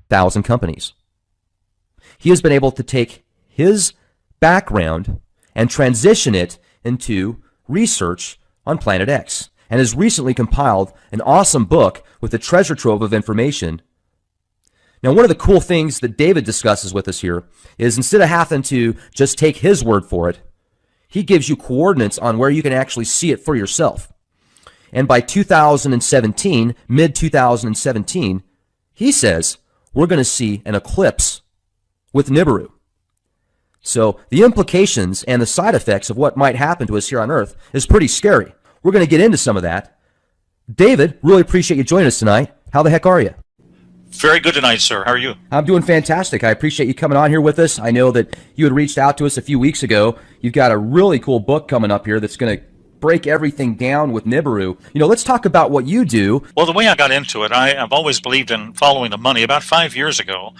100,000 companies. He has been able to take his background and transition it into research on Planet X, and has recently compiled an awesome book with a treasure trove of information. Now, one of the cool things that David discusses with us here is instead of having to just take his word for it, he gives you coordinates on where you can actually see it for yourself. And by 2017, mid-2017, he says we're going to see an eclipse with Nibiru. So the implications and the side effects of what might happen to us here on Earth is pretty scary. We're going to get into some of that. David, really appreciate you joining us tonight. How the heck are you? Very good tonight, sir. How are you? I'm doing fantastic. I appreciate you coming on here with us. I know that you had reached out to us a few weeks ago. You've got a really cool book coming up here that's going to break everything down with Nibiru. You know, let's talk about what you do. Well, the way I got into it, I've always believed in following the money. About 5 years ago,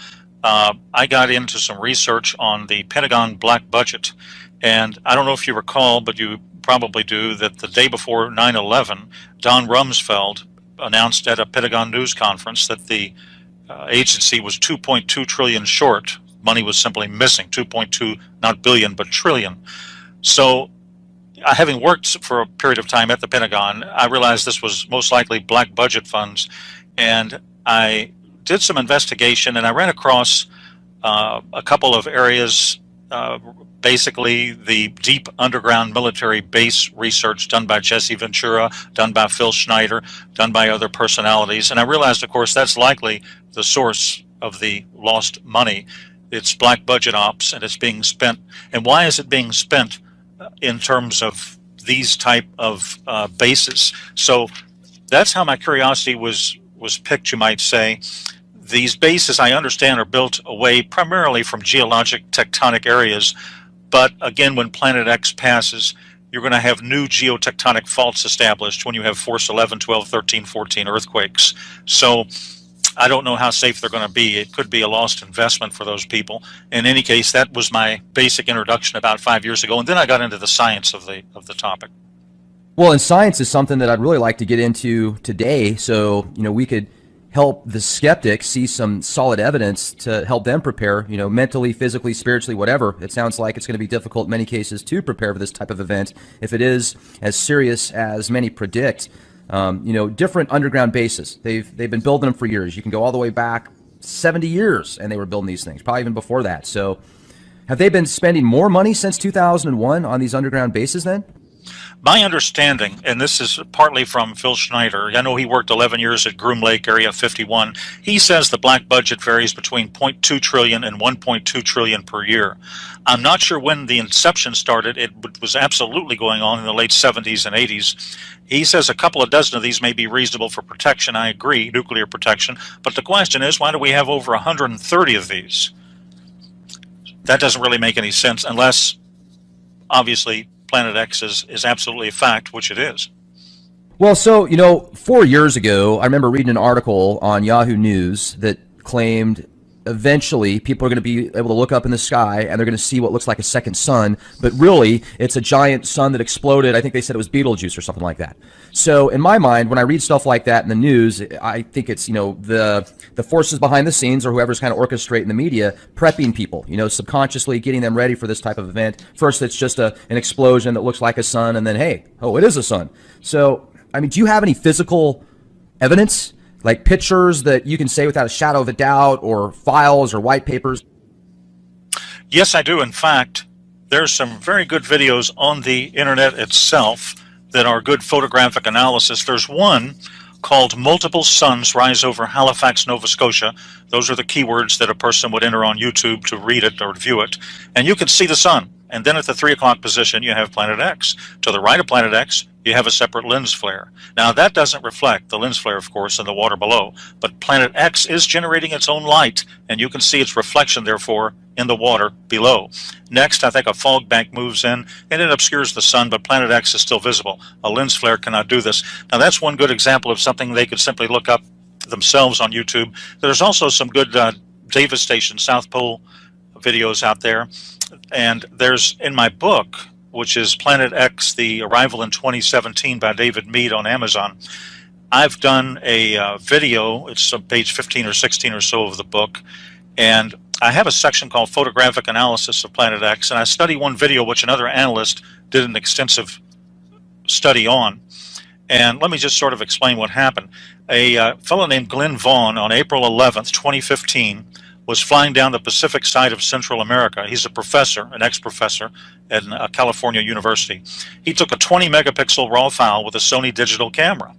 I got into some research on the Pentagon black budget. And I don't know if you recall, but you probably do, that the day before 9/11, Don Rumsfeld announced at a Pentagon news conference that the agency was 2.2 trillion short. Money was simply missing, 2.2, not billion, but trillion. So having worked for a period of time at the Pentagon, I realized this was most likely black budget funds. And I did some investigation, and I ran across a couple of areas, basically the deep underground military base research done by Jesse Ventura, done by Phil Schneider, done by other personalities. And I realized, of course, that's likely the source of the lost money. It's black budget ops, and it's being spent. And why is it being spent in terms of these type of bases? So that's how my curiosity was picked, you might say. These bases, I understand, are built away primarily from geologic tectonic areas. But again, when Planet X passes, you're going to have new geotectonic faults established when you have force 11, 12, 13, 14 earthquakes. So I don't know how safe they're going to be. It could be a lost investment for those people. In any case, that was my basic introduction about 5 years ago. And then I got into the science of the topic. Well, and science is something that I'd really like to get into today, so we could help the skeptics see some solid evidence to help them prepare, mentally, physically, spiritually, whatever. It sounds like it's going to be difficult in many cases to prepare for this type of event if it is as serious as many predict. Different underground bases. They've been building them for years. You can go all the way back 70 years, and they were building these things, probably even before that. So have they been spending more money since 2001 on these underground bases then? My understanding, and this is partly from Phil Schneider, I know he worked 11 years at Groom Lake, Area 51. He says the black budget varies between 0.2 trillion and 1.2 trillion per year. I'm not sure when the inception started. It was absolutely going on in the late 70s and 80s. He says a couple of dozen of these may be reasonable for protection. I agree, nuclear protection. But the question is, why do we have over 130 of these? That doesn't really make any sense unless, obviously, Planet X is absolutely a fact, which it is. Well, so, 4 years ago, I remember reading an article on Yahoo News that claimed eventually people are going to be able to look up in the sky and they're going to see what looks like a second sun, but really it's a giant sun that exploded. I think they said it was Betelgeuse or something like that. So in my mind, when I read stuff like that in the news, I think it's, the forces behind the scenes or whoever's kind of orchestrating the media, prepping people, subconsciously getting them ready for this type of event. First, it's just an explosion that looks like a sun, and then, hey, oh, it is a sun. So, do you have any physical evidence, like pictures that you can say without a shadow of a doubt, or files or white papers? Yes, I do. In fact, there's some very good videos on the internet itself that are good photographic analysis. There's one called Multiple Suns Rise Over Halifax, Nova Scotia. Those are the keywords that a person would enter on YouTube to read it or view it. And you can see the sun. And then at the 3 o'clock position, you have Planet X. To the right of Planet X, you have a separate lens flare. Now, that doesn't reflect the lens flare, of course, in the water below. But Planet X is generating its own light, and you can see its reflection, therefore, in the water below. Next, I think a fog bank moves in, and it obscures the sun, but Planet X is still visible. A lens flare cannot do this. Now, that's one good example of something they could simply look up themselves on YouTube. There's also some good Davis Station South Pole videos out there. And there's, in my book, which is Planet X, The Arrival in 2017 by David Mead on Amazon, I've done a video. It's on page 15 or 16 or so of the book, and I have a section called Photographic Analysis of Planet X, and I study one video which another analyst did an extensive study on. And let me just sort of explain what happened. A fellow named Glenn Vaughn on April 11th, 2015, was flying down the Pacific side of Central America. He's a professor, an ex-professor at California University. He took a 20 megapixel raw file with a Sony digital camera,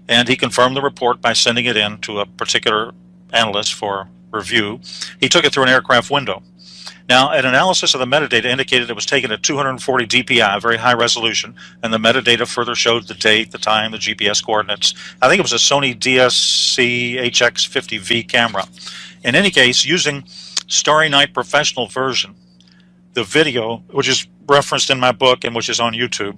and he confirmed the report by sending it in to a particular analyst for review. He took it through an aircraft window. Now, an analysis of the metadata indicated it was taken at 240 dpi, very high resolution, and the metadata further showed the date, the time, the GPS coordinates. I think it was a Sony DSC HX50V camera. In any case, using Starry Night Professional version, the video, which is referenced in my book and which is on YouTube,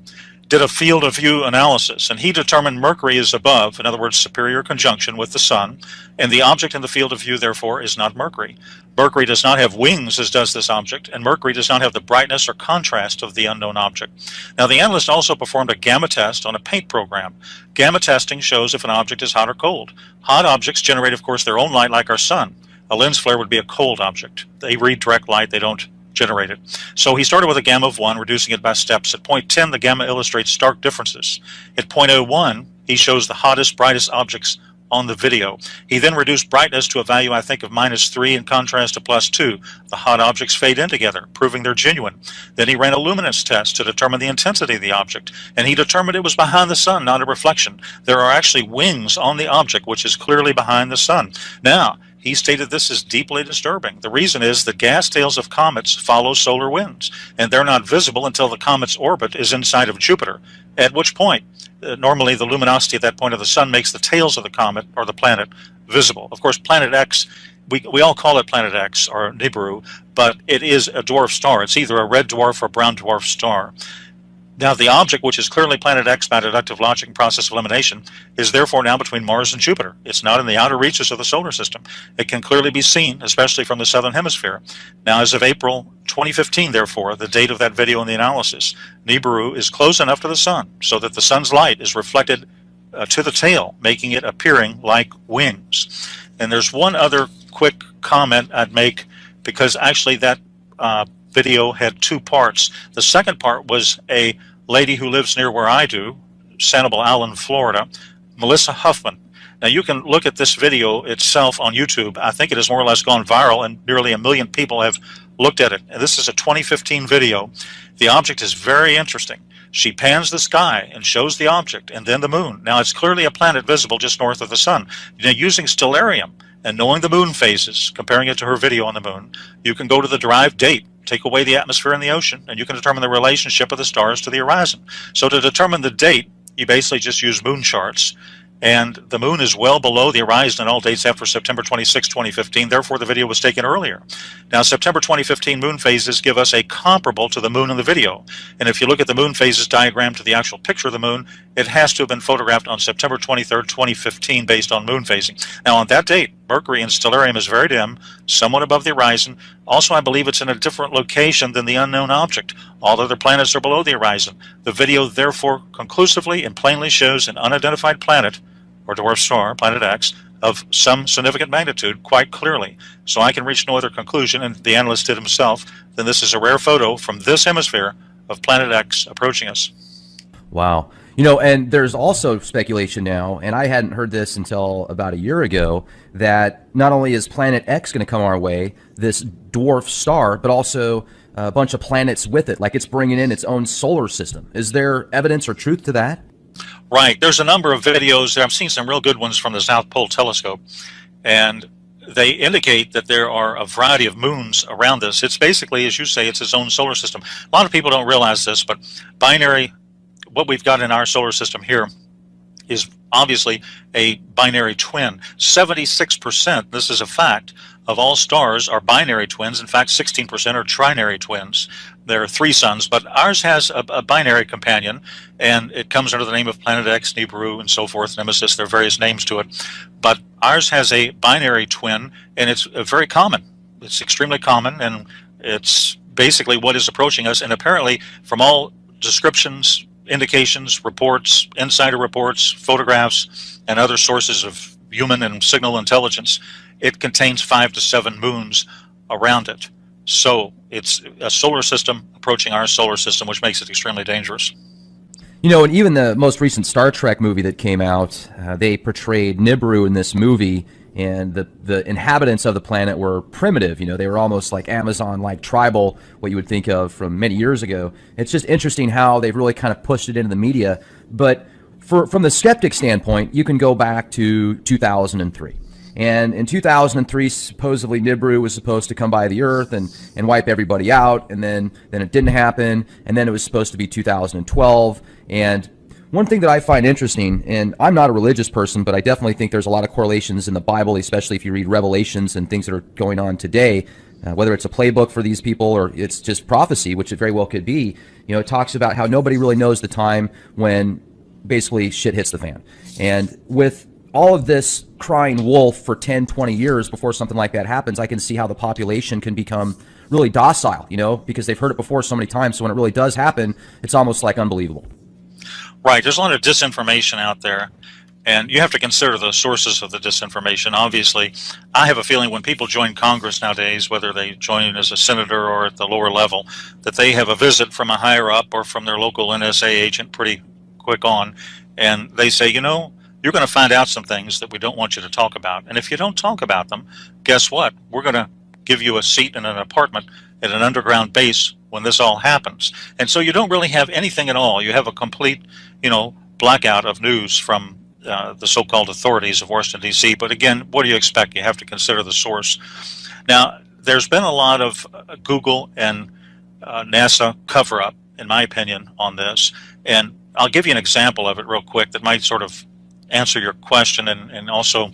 did a field of view analysis, and he determined Mercury is above, in other words, superior conjunction with the Sun, and the object in the field of view, therefore, is not Mercury. Mercury does not have wings, as does this object, and Mercury does not have the brightness or contrast of the unknown object. Now, the analyst also performed a gamma test on a paint program. Gamma testing shows if an object is hot or cold. Hot objects generate, of course, their own light like our Sun. A lens flare would be a cold object. They read direct light, they don't generate it. So he started with a gamma of 1, reducing it by steps. At point 10, the gamma illustrates stark differences. At point 01, he shows the hottest, brightest objects on the video. He then reduced brightness to a value, I think, of -3 in contrast to +2. The hot objects fade in together, proving they're genuine. Then he ran a luminance test to determine the intensity of the object, and he determined it was behind the Sun, not a reflection. There are actually wings on the object, which is clearly behind the Sun. Now, he stated this is deeply disturbing. The reason is the gas tails of comets follow solar winds, and they're not visible until the comet's orbit is inside of Jupiter, at which point, normally the luminosity at that point of the Sun makes the tails of the comet or the planet visible. Of course, Planet X, we all call it Planet X or Nibiru, but it is a dwarf star. It's either a red dwarf or brown dwarf star. Now, the object, which is clearly Planet X by deductive logic and process of elimination, is therefore now between Mars and Jupiter. It's not in the outer reaches of the solar system. It can clearly be seen, especially from the southern hemisphere. Now, as of April 2015, therefore, the date of that video and the analysis, Nibiru is close enough to the Sun so that the Sun's light is reflected to the tail, making it appearing like wings. And there's one other quick comment I'd make, because actually that video had two parts. The second part was a lady who lives near where I do, Sanibel Island, Florida, Melissa Huffman. Now, you can look at this video itself on YouTube. I think it has more or less gone viral, and nearly 1 million people have looked at it. And this is a 2015 video. The object is very interesting. She pans the sky and shows the object, and then the moon. Now, it's clearly a planet visible just north of the Sun. Now, using stellarium and knowing the moon phases, comparing it to her video on the moon, you can go to the derived date, take away the atmosphere and the ocean, and you can determine the relationship of the stars to the horizon. So to determine the date, you basically just use moon charts, and the moon is well below the horizon in all dates after September 26, 2015. Therefore, the video was taken earlier. Now, September 2015 moon phases give us a comparable to the moon in the video. And if you look at the moon phases diagram to the actual picture of the moon, it has to have been photographed on September 23, 2015, based on moon phasing. Now, on that date, Mercury in stellarium is very dim, somewhat above the horizon. Also, I believe it's in a different location than the unknown object. All other planets are below the horizon. The video, therefore, conclusively and plainly shows an unidentified planet, or dwarf star, Planet X, of some significant magnitude quite clearly. So I can reach no other conclusion, and the analyst did himself, than this is a rare photo from this hemisphere of Planet X approaching us. Wow. You know, and there's also speculation now, and I hadn't heard this until about a year ago, that not only is Planet X going to come our way, this dwarf star, but also a bunch of planets with it, like it's bringing in its own solar system. Is there evidence or truth to that? Right. There's a number of videos. I've seen some real good ones from the South Pole Telescope, and they indicate that there are a variety of moons around this. It's basically, as you say, it's its own solar system. A lot of people don't realize this, but binary, what we've got in our solar system here, is obviously a binary twin. 76%, this is a fact, of all stars are binary twins. In fact, 16% are trinary twins. There are 3 suns, but ours has a binary companion, and it comes under the name of Planet X, Nibiru, and so forth, Nemesis. There are various names to it. But ours has a binary twin, and it's very common. It's extremely common, and it's basically what is approaching us. And apparently, from all descriptions, indications, reports, insider reports, photographs, and other sources of human and signal intelligence, it contains 5 to 7 moons around it. So it's a solar system approaching our solar system, which makes it extremely dangerous. You know, and even the most recent Star Trek movie that came out, they portrayed Nibiru in this movie, and the inhabitants of the planet were primitive. You know, they were almost like Amazon-like tribal, what you would think of from many years ago. It's just interesting how they've really kind of pushed it into the media. But from the skeptic standpoint, you can go back to 2003. And in 2003, supposedly Nibiru was supposed to come by the Earth and wipe everybody out, and then it didn't happen, and then it was supposed to be 2012. And one thing that I find interesting, and I'm not a religious person, but I definitely think there's a lot of correlations in the Bible, especially if you read Revelations and things that are going on today, whether it's a playbook for these people or it's just prophecy, which it very well could be. You know, it talks about how nobody really knows the time when basically shit hits the fan. And with all of this crying wolf for 10, 20 years before something like that happens, I can see how the population can become really docile, you know, because they've heard it before so many times. So when it really does happen, it's almost like unbelievable. Right. There's a lot of disinformation out there, and you have to consider the sources of the disinformation. Obviously, I have a feeling when people join Congress nowadays, whether they join as a senator or at the lower level, that they have a visit from a higher up or from their local NSA agent pretty quick on, and they say, you know, you're going to find out some things that we don't want you to talk about. And if you don't talk about them, guess what? We're going to give you a seat in an apartment at an underground base when this all happens. And so you don't really have anything at all. You have a complete, you know, blackout of news from the so-called authorities of Washington, D.C. But again, what do you expect? You have to consider the source. Now, there's been a lot of Google and NASA cover-up, in my opinion, on this. And I'll give you an example of it real quick that might sort of answer your question and also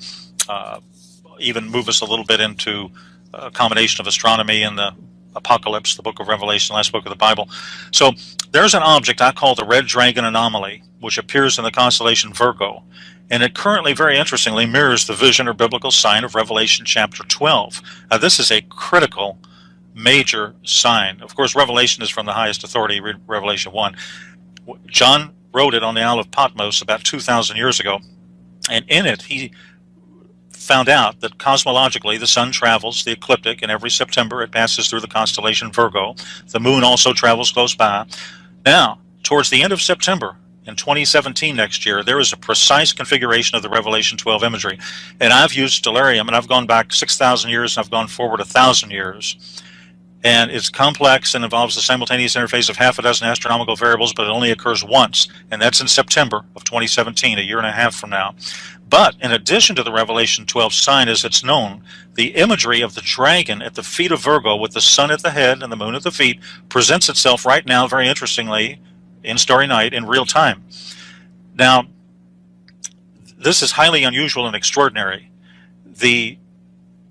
even move us a little bit into a combination of astronomy and the Apocalypse, the book of Revelation, last book of the Bible. So there's an object I call the Red Dragon Anomaly, which appears in the constellation Virgo. And it currently, very interestingly, mirrors the vision or biblical sign of Revelation chapter 12. Now, this is a critical, major sign. Of course, Revelation is from the highest authority, read Revelation 1. John wrote it on the Isle of Patmos about 2,000 years ago. And in it, he found out that cosmologically the sun travels the ecliptic, and every September it passes through the constellation Virgo. The moon also travels close by. Now, towards the end of September in 2017 next year, there is a precise configuration of the Revelation 12 imagery. And I've used stellarium, and I've gone back 6,000 years, and I've gone forward 1,000 years. And it's complex and involves the simultaneous interface of half a dozen astronomical variables, but it only occurs once, and that's in September of 2017, a year and a half from now. But in addition to the Revelation 12 sign as it's known, the imagery of the dragon at the feet of Virgo with the sun at the head and the moon at the feet presents itself right now, very interestingly, in Starry Night in real time. Now, this is highly unusual and extraordinary. The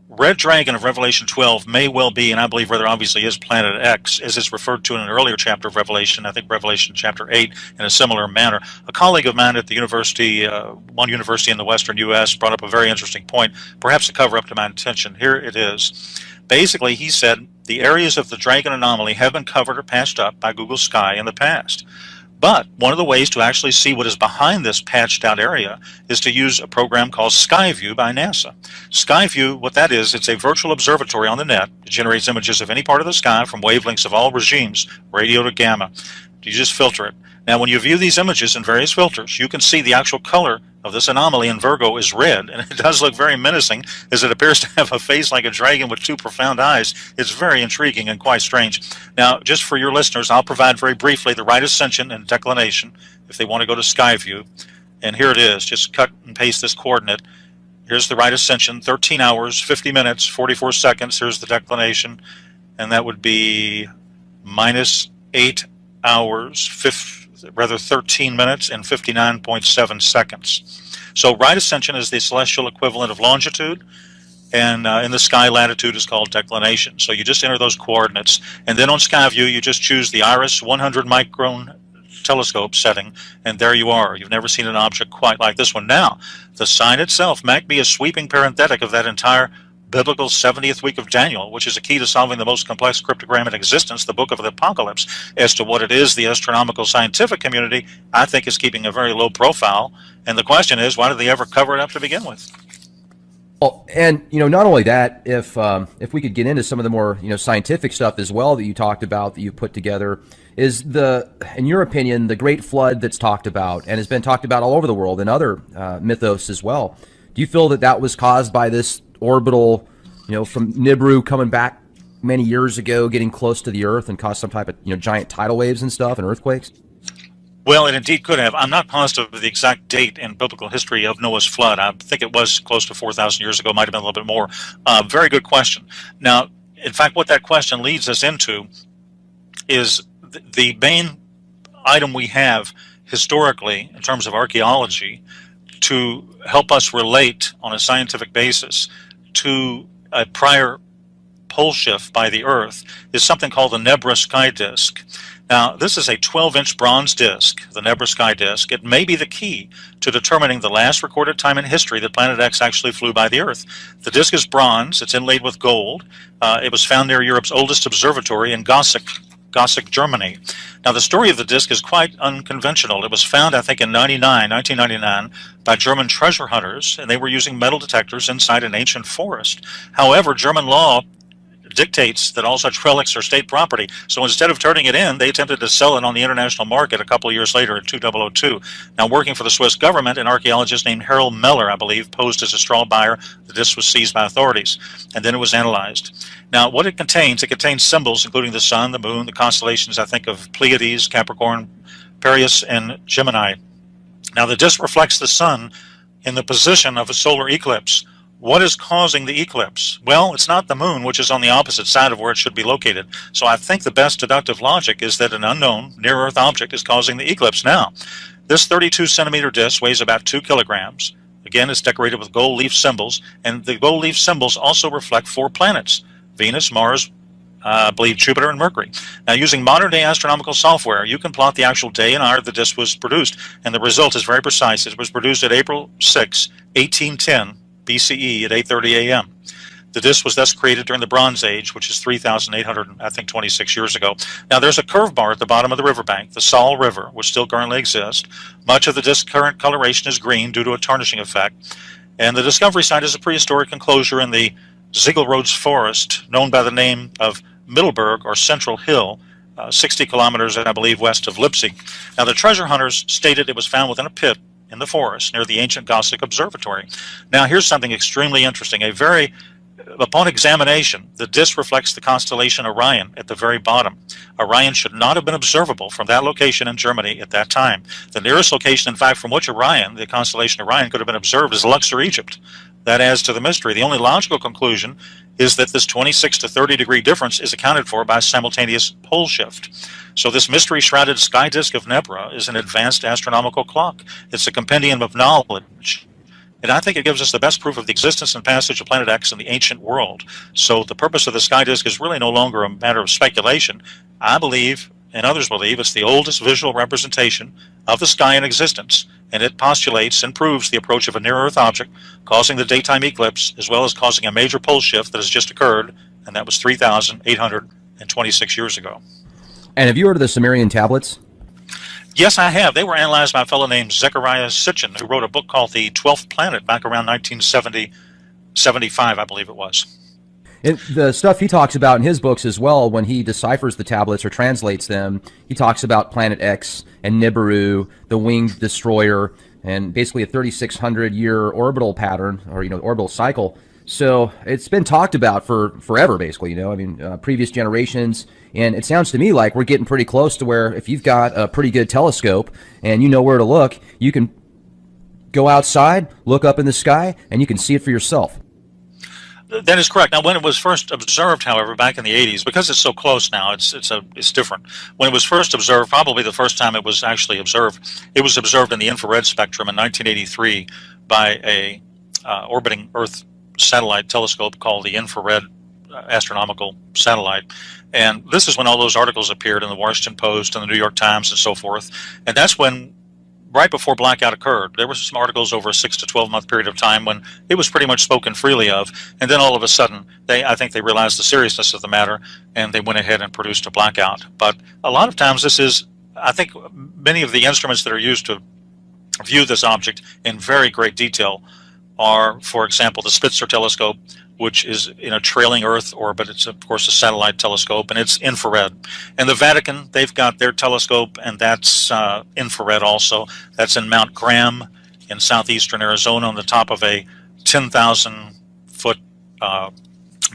Red Dragon of Revelation 12 may well be, and I believe rather obviously is, Planet X, as is referred to in an earlier chapter of Revelation, I think Revelation chapter 8, in a similar manner. A colleague of mine at the university, one university in the western U.S., brought up a very interesting point, perhaps to cover up to my intention. Here it is. Basically, he said the areas of the dragon anomaly have been covered or patched up by Google Sky in the past. But one of the ways to actually see what is behind this patched out area is to use a program called Skyview by NASA. Skyview, what that is, it's a virtual observatory on the net. It generates images of any part of the sky from wavelengths of all regimes, radio to gamma. You just filter it. Now, when you view these images in various filters, you can see the actual color of this anomaly in Virgo is red, and it does look very menacing, as it appears to have a face like a dragon with 2 profound eyes. It's very intriguing and quite strange. Now, just for your listeners, I'll provide very briefly the right ascension and declination if they want to go to Skyview. And here it is. Just cut and paste this coordinate. Here's the right ascension, 13 hours, 50 minutes, 44 seconds. Here's the declination, and that would be minus 8 hours, 13 minutes and 59.7 seconds. So right ascension is the celestial equivalent of longitude, and in the sky latitude is called declination. So you just enter those coordinates, and then on Skyview you just choose the Iris 100 micron telescope setting, and there you are. You've never seen an object quite like this one. Now, the sign itself might be a sweeping parenthetic of that entire biblical 70th week of Daniel, which is a key to solving the most complex cryptogram in existence, the Book of the Apocalypse. As to what it is, the astronomical scientific community, I think, is keeping a very low profile. And the question is, why did they ever cover it up to begin with? Well, and not only that, if we could get into some of the more scientific stuff as well that you talked about, that you put together, is in your opinion, the Great Flood that's talked about and has been talked about all over the world in other mythos as well. Do you feel that that was caused by this orbital, from Nibiru coming back many years ago, getting close to the Earth and caused some type of giant tidal waves and stuff and earthquakes? Well, it indeed could have. I'm not positive of the exact date in biblical history of Noah's flood. I think it was close to 4,000 years ago, might have been a little bit more. Very good question. Now, in fact, what that question leads us into is the main item we have historically in terms of archaeology to help us relate on a scientific basis to a prior pole shift by the Earth is something called the Nebra sky disk. Now, this is a 12-inch bronze disk, the Nebra sky disk. It may be the key to determining the last recorded time in history that Planet X actually flew by the Earth. The disk is bronze. It's inlaid with gold. It was found near Europe's oldest observatory in Gossig, Germany. Now, the story of the disk is quite unconventional. It was found, I think, in 1999, by German treasure hunters, and they were using metal detectors inside an ancient forest. However, German law dictates that all such relics are state property. So instead of turning it in, they attempted to sell it on the international market a couple of years later in 2002. Now, working for the Swiss government, an archaeologist named Harold Meller, I believe, posed as a straw buyer. The disc was seized by authorities, and then it was analyzed. Now, what it contains symbols including the sun, the moon, the constellations, I think, of Pleiades, Capricorn, Piraeus, and Gemini. Now, the disc reflects the sun in the position of a solar eclipse. What is causing the eclipse? Well, it's not the moon, which is on the opposite side of where it should be located. So I think the best deductive logic is that an unknown near-Earth object is causing the eclipse. Now, this 32-centimeter disk weighs about 2 kilograms. Again, it's decorated with gold leaf symbols, and the gold leaf symbols also reflect 4 planets: Venus, Mars, I believe Jupiter, and Mercury. Now, using modern-day astronomical software, you can plot the actual day and hour the disk was produced, and the result is very precise. It was produced at April 6, 1810, BCE at 8:30 a.m. The disk was thus created during the Bronze Age, which is 3,826 years ago. Now, there's a curved bar at the bottom of the riverbank, the Saal River, which still currently exists. Much of the disk's current coloration is green due to a tarnishing effect. And the discovery site is a prehistoric enclosure in the Ziegelrodes Forest, known by the name of Mittelberg or Central Hill, 60 kilometers, I believe, west of Leipzig. Now, the treasure hunters stated it was found within a pit in the forest near the ancient Gossig Observatory. Now, here's something extremely interesting. Upon examination, the disk reflects the constellation Orion at the very bottom. Orion should not have been observable from that location in Germany at that time. The nearest location, in fact, from which the constellation Orion, could have been observed is Luxor, Egypt. That adds to the mystery. The only logical conclusion is that this 26 to 30 degree difference is accounted for by simultaneous pole shift. So this mystery-shrouded sky disk of Nebra is an advanced astronomical clock. It's a compendium of knowledge. And I think it gives us the best proof of the existence and passage of Planet X in the ancient world. So the purpose of the sky disk is really no longer a matter of speculation. I believe, and others believe, it's the oldest visual representation of the sky in existence, and it postulates and proves the approach of a near-Earth object causing the daytime eclipse, as well as causing a major pole shift that has just occurred, and that was 3,826 years ago. And have you heard of the Sumerian tablets? Yes, I have. They were analyzed by a fellow named Zechariah Sitchin, who wrote a book called The 12th Planet back around 1970, 75, I believe it was. And the stuff he talks about in his books as well, when he deciphers the tablets or translates them, he talks about Planet X and Nibiru, the winged destroyer, and basically a 3,600-year orbital pattern, or orbital cycle. So it's been talked about for forever, basically. Previous generations, and it sounds to me like we're getting pretty close to where if you've got a pretty good telescope and you know where to look, you can go outside, look up in the sky, and you can see it for yourself. That is correct. Now, when it was first observed, however, back in the 80s, because it's so close now, it's different. When it was first observed, probably the first time it was actually observed, it was observed in the infrared spectrum in 1983 by a orbiting Earth satellite telescope called the Infrared Astronomical Satellite. And this is when all those articles appeared in the Washington Post and the New York Times and so forth. And that's when right before blackout occurred. There were some articles over a 6 to 12 month period of time when it was pretty much spoken freely of, and then all of a sudden, I think they realized the seriousness of the matter, and they went ahead and produced a blackout. But a lot of times, I think, many of the instruments that are used to view this object in very great detail are, for example, the Spitzer telescope, which is in a trailing Earth orbit. It's, of course, a satellite telescope, and it's infrared. And the Vatican, they've got their telescope, and that's infrared also. That's in Mount Graham in southeastern Arizona on the top of a 10,000-foot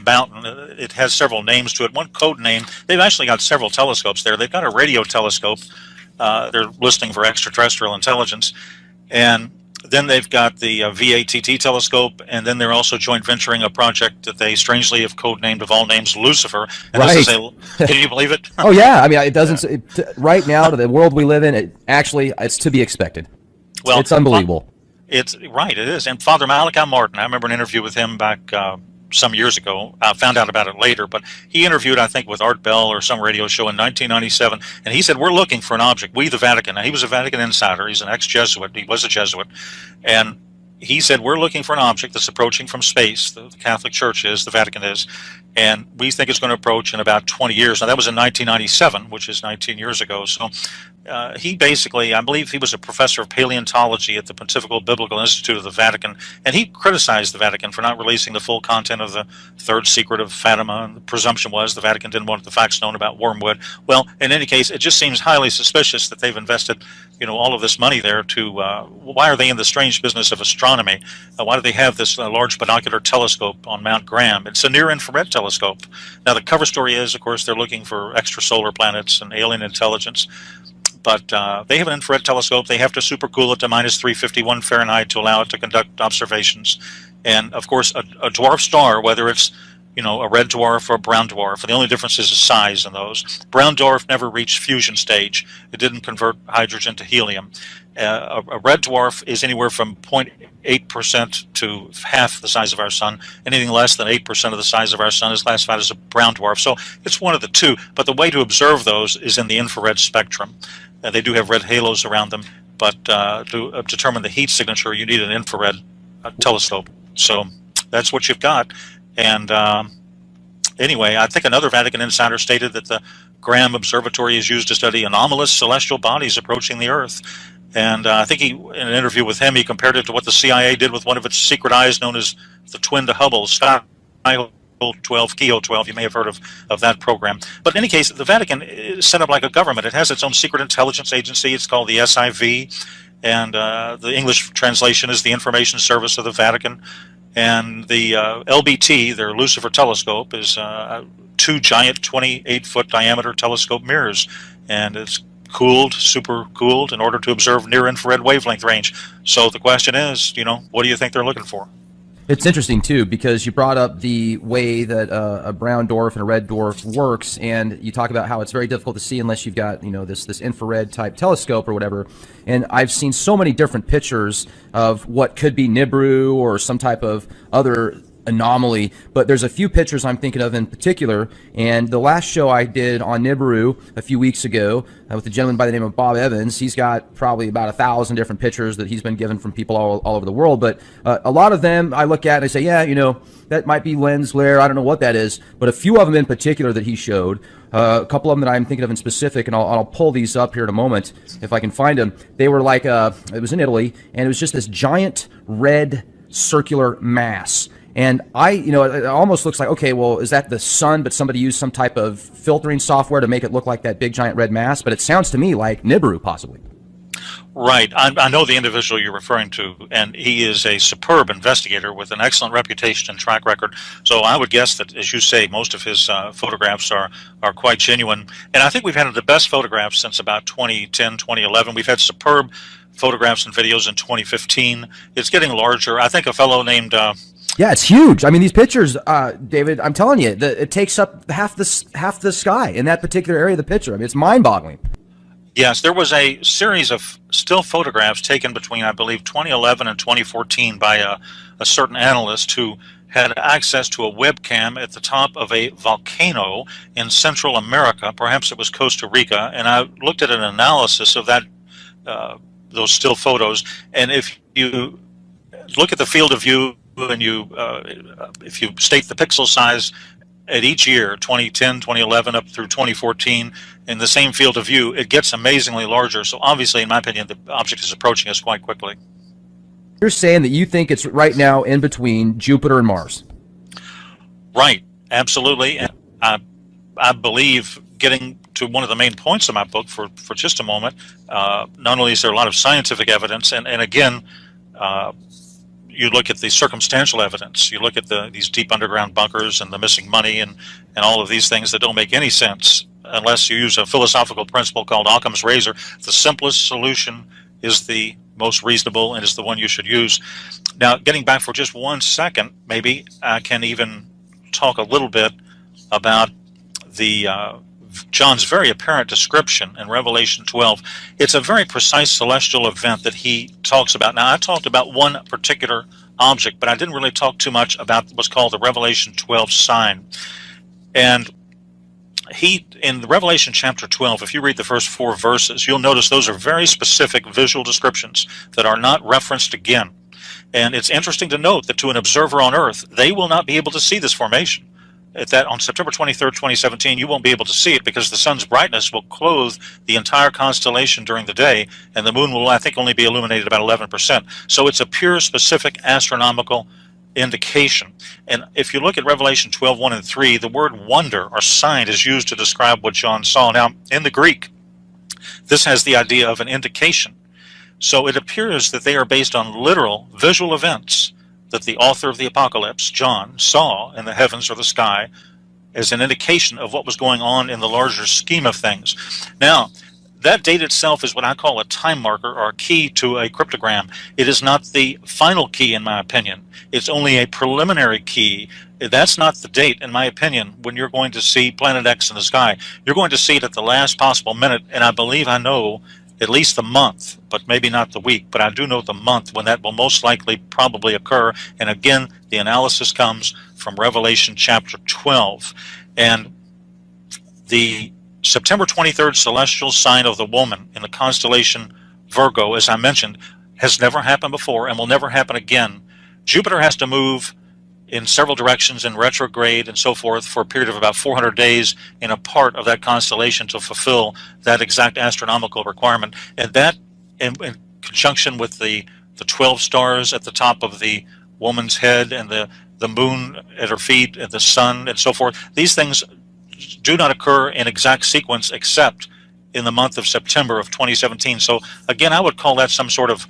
mountain. It has several names to it. One code name, they've actually got several telescopes there. They've got a radio telescope. They're listening for extraterrestrial intelligence. And then they've got the VATT telescope, and then they're also joint venturing a project that they strangely have codenamed, of all names, Lucifer. And right. This is can you believe it? Oh, yeah. I mean, it doesn't. Right now, to the world we live in, it's to be expected. Well, it's unbelievable. It's right. It is. And Father Malachi Martin, I remember an interview with him back some years ago. I found out about it later, but he interviewed, I think, with Art Bell or some radio show in 1997, and he said, we're looking for an object. We, the Vatican. Now, he was a Vatican insider. He's an ex-Jesuit. He was a Jesuit. And he said, we're looking for an object that's approaching from space. The Catholic Church is, the Vatican is, and we think it's going to approach in about 20 years. Now, that was in 1997, which is 19 years ago. So he basically, I believe he was a professor of paleontology at the Pontifical Biblical Institute of the Vatican, and he criticized the Vatican for not releasing the full content of the third secret of Fatima, and the presumption was the Vatican didn't want the facts known about wormwood. Well, in any case, it just seems highly suspicious that they've invested, all of this money there to, why are they in the strange business of astronomy? Why do they have this large binocular telescope on Mount Graham? It's a near-infrared telescope. Now, the cover story is, of course, they're looking for extrasolar planets and alien intelligence. But they have an infrared telescope. They have to supercool it to minus 351 Fahrenheit to allow it to conduct observations. And, of course, a dwarf star, whether it's, a red dwarf or a brown dwarf, and the only difference is the size in those. Brown dwarf never reached fusion stage. It didn't convert hydrogen to helium. A red dwarf is anywhere from 0.8% to half the size of our sun. Anything less than 8% of the size of our sun is classified as a brown dwarf. So it's one of the two. But the way to observe those is in the infrared spectrum. They do have red halos around them, but to determine the heat signature, you need an infrared telescope. So that's what you've got. And anyway, I think another Vatican insider stated that the Graham Observatory is used to study anomalous celestial bodies approaching the Earth. And I think in an interview with him, he compared it to what the CIA did with one of its secret eyes known as the twin to Hubble, Skyhole 12, Keyhole 12. You may have heard of that program. But in any case, the Vatican is set up like a government. It has its own secret intelligence agency. It's called the SIV. And the English translation is the Information Service of the Vatican. And the LBT, their Lucifer telescope, is two giant 28-foot diameter telescope mirrors. And it's cooled, super cooled, in order to observe near-infrared wavelength range. So the question is, what do you think they're looking for? It's interesting, too, because you brought up the way that a brown dwarf and a red dwarf works, and you talk about how it's very difficult to see unless you've got, this infrared-type telescope or whatever. And I've seen so many different pictures of what could be Nibiru or some type of other anomaly, but there's a few pictures I'm thinking of in particular, and the last show I did on Nibiru a few weeks ago with a gentleman by the name of Bob Evans, he's got probably about 1,000 different pictures that he's been given from people all over the world, but a lot of them I look at and I say, yeah, that might be lens flare, I don't know what that is, but a few of them in particular that he showed, a couple of them that I'm thinking of in specific, and I'll pull these up here in a moment if I can find them. They were like, it was in Italy, and it was just this giant red circular mass. And it almost looks like, okay, well, is that the sun, but somebody used some type of filtering software to make it look like that big giant red mass? But it sounds to me like Nibiru, possibly. Right. I know the individual you're referring to, and he is a superb investigator with an excellent reputation and track record. So I would guess that, as you say, most of his photographs are quite genuine. And I think we've had the best photographs since about 2010, 2011. We've had superb photographs and videos in 2015. It's getting larger. I think a fellow named... yeah, it's huge. I mean, these pictures, David, I'm telling you, it takes up half the sky in that particular area of the picture. I mean, it's mind-boggling. Yes, there was a series of still photographs taken between, I believe, 2011 and 2014 by a certain analyst who had access to a webcam at the top of a volcano in Central America. Perhaps it was Costa Rica. And I looked at an analysis of that those still photos. And if you look at the field of view and if you state the pixel size at each year, 2010, 2011, up through 2014, in the same field of view, it gets amazingly larger. So obviously, in my opinion, the object is approaching us quite quickly. You're saying that you think it's right now in between Jupiter and Mars. Right, absolutely. And I believe, getting to one of the main points of my book for just a moment, not only is there a lot of scientific evidence, and again, you look at the circumstantial evidence, you look at these deep underground bunkers and the missing money and all of these things that don't make any sense unless you use a philosophical principle called Occam's razor. The simplest solution is the most reasonable and is the one you should use. Now, getting back for just 1 second, maybe I can even talk a little bit about the John's very apparent description in Revelation 12. It's a very precise celestial event that he talks about. Now, I talked about one particular object, but I didn't really talk too much about what's called the Revelation 12 sign. And in the Revelation chapter 12, if you read the first 4 verses, you'll notice those are very specific visual descriptions that are not referenced again. And it's interesting to note that to an observer on Earth, they will not be able to see this formation. On September 23rd, 2017, you won't be able to see it because the sun's brightness will clothe the entire constellation during the day, and the moon will, I think, only be illuminated about 11%. So it's a pure, specific astronomical indication. And if you look at Revelation 12, 1 and 3, the word wonder or sign is used to describe what John saw. Now, in the Greek, this has the idea of an indication. So it appears that they are based on literal visual events that the author of the Apocalypse, John, saw in the heavens or the sky as an indication of what was going on in the larger scheme of things. Now, that date itself is what I call a time marker or a key to a cryptogram. It is not the final key, in my opinion. It's only a preliminary key. That's not the date, in my opinion, when you're going to see Planet X in the sky. You're going to see it at the last possible minute, and I believe I know at least the month, but maybe not the week, but I do know the month when that will most likely probably occur. And again, the analysis comes from Revelation chapter 12. And the September 23rd celestial sign of the woman in the constellation Virgo, as I mentioned, has never happened before and will never happen again. Jupiter has to move in several directions in retrograde and so forth for a period of about 400 days in a part of that constellation to fulfill that exact astronomical requirement. And that, in conjunction with the 12 stars at the top of the woman's head and the moon at her feet and the sun and so forth, these things do not occur in exact sequence except in the month of September of 2017. So again, I would call that some sort of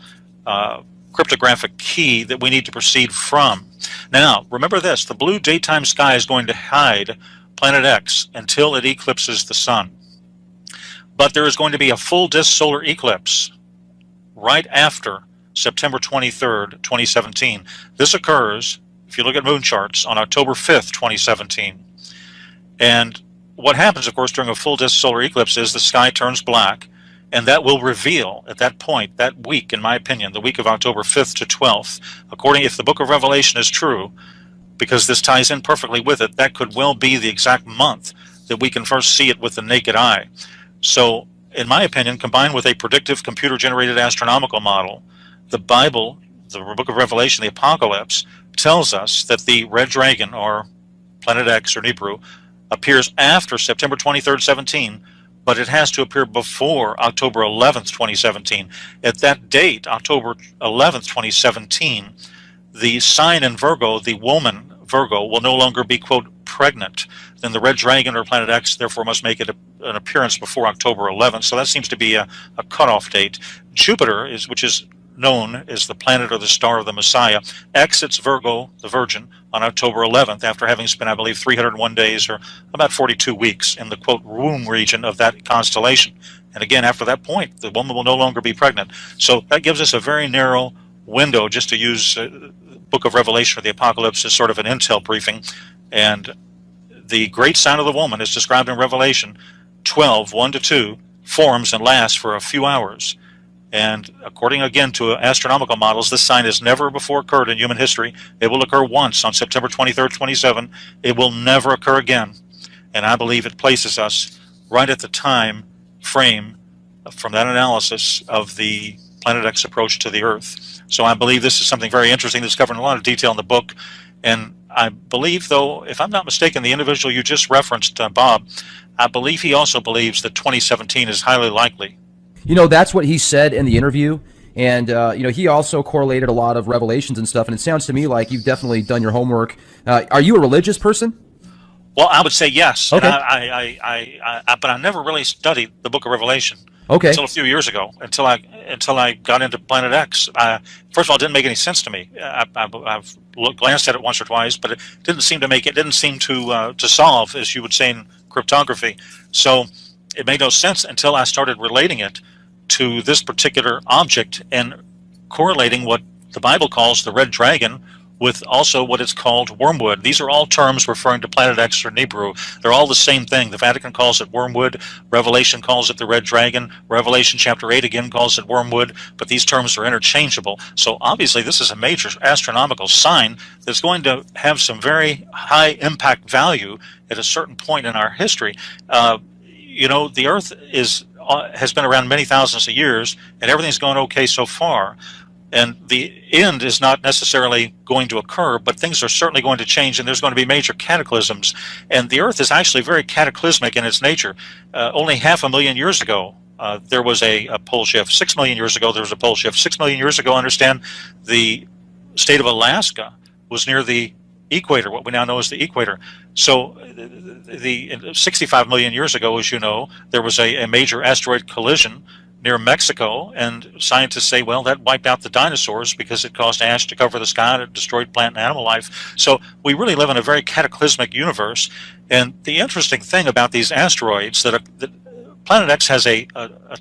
cryptographic key that we need to proceed from. Now, remember this, the blue daytime sky is going to hide Planet X until it eclipses the sun. But there is going to be a full disk solar eclipse right after September 23rd, 2017. This occurs, if you look at moon charts, on October 5th, 2017. And what happens, of course, during a full disk solar eclipse is the sky turns black, and that will reveal at that point, that week, in my opinion, the week of October 5th to 12th, if the book of Revelation is true, because this ties in perfectly with it, that could well be the exact month that we can first see it with the naked eye. So, in my opinion, combined with a predictive computer-generated astronomical model, the Bible, the book of Revelation, the Apocalypse, tells us that the red dragon, or Planet X, or Nibiru, appears after September 23rd, 17, but it has to appear before October 11th, 2017. At that date, October 11th, 2017, the sign in Virgo, the woman Virgo, will no longer be, quote, pregnant. Then the red dragon, or Planet X, therefore must make it an appearance before October 11th. So that seems to be a cutoff date. Jupiter, which is known as the planet or the star of the Messiah, exits Virgo, the Virgin, on October 11th after having spent, I believe, 301 days or about 42 weeks in the, quote, womb region of that constellation. And again, after that point, the woman will no longer be pregnant. So that gives us a very narrow window, just to use the book of Revelation or the Apocalypse as sort of an intel briefing. And the great sign of the woman is described in Revelation 12, 1 to 2, forms and lasts for a few hours. And according, again, to astronomical models, this sign has never before occurred in human history. It will occur once on September 23rd, 27. It will never occur again. And I believe it places us right at the time frame from that analysis of the Planet X approach to the Earth. So I believe this is something very interesting that's covered in a lot of detail in the book. And I believe, though, if I'm not mistaken, the individual you just referenced, Bob, I believe he also believes that 2017 is highly likely. You know, that's what he said in the interview. And, you know, he also correlated a lot of revelations and stuff. And it sounds to me like you've definitely done your homework. Are you a religious person? Well, I would say yes. Okay. But I never really studied the Book of Revelation Okay. until a few years ago, until I got into Planet X. First of all, it didn't make any sense to me. I've glanced at it once or twice, but it didn't seem to solve, as you would say in cryptography. So it made no sense until I started relating it to this particular object and correlating what the Bible calls the red dragon with also what it's called wormwood. These are all terms referring to Planet X or Nibiru. They're all the same thing. The Vatican calls it wormwood. Revelation calls it the red dragon. Revelation chapter 8 again calls it wormwood. But these terms are interchangeable. So obviously this is a major astronomical sign that's going to have some very high impact value at a certain point in our history. You know, the Earth has been around many thousands of years, and everything's going okay so far. And the end is not necessarily going to occur, but things are certainly going to change, and there's going to be major cataclysms. And the Earth is actually very cataclysmic in its nature. Only 500,000 years ago, there was a pole shift. 6 million years ago, there was a pole shift. 6 million years ago, I understand, the state of Alaska was near the equator, what we now know as the equator. So the 65 million years ago, as you know, there was a major asteroid collision near Mexico, and scientists say, well, that wiped out the dinosaurs because it caused ash to cover the sky and it destroyed plant and animal life. So we really live in a very cataclysmic universe. And the interesting thing about these asteroids, that Planet X has a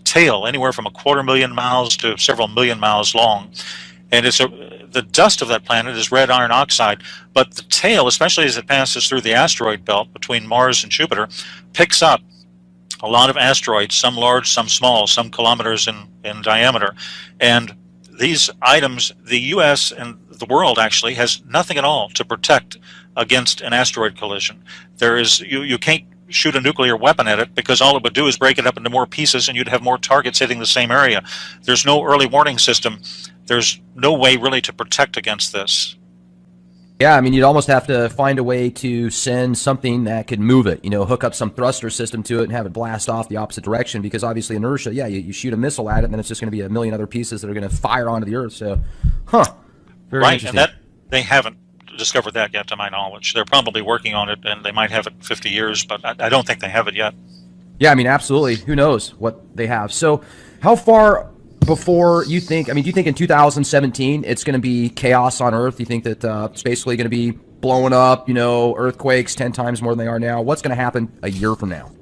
tail anywhere from 250,000 miles to several million miles long. And the dust of that planet is red iron oxide, but the tail, especially as it passes through the asteroid belt between Mars and Jupiter, picks up a lot of asteroids, some large, some small, some kilometers in diameter. And these items, the U.S. and the world actually has nothing at all to protect against an asteroid collision. You can't shoot a nuclear weapon at it because all it would do is break it up into more pieces and you'd have more targets hitting the same area. There's no early warning system. There's no way really to protect against this. Yeah, I mean, you'd almost have to find a way to send something that could move it, you know, hook up some thruster system to it and have it blast off the opposite direction, because obviously inertia, yeah, you shoot a missile at it and then it's just going to be a million other pieces that are going to fire onto the Earth. So, very right, interesting. And they haven't discovered that yet to my knowledge. They're probably working on it, and they might have it in 50 years, but I don't think they have it yet. Yeah, I mean, absolutely. Who knows what they have. So how far before you think, I mean, do you think in 2017 it's going to be chaos on Earth? Do you think that it's basically going to be blowing up, you know, earthquakes 10 times more than they are now? What's going to happen a year from now?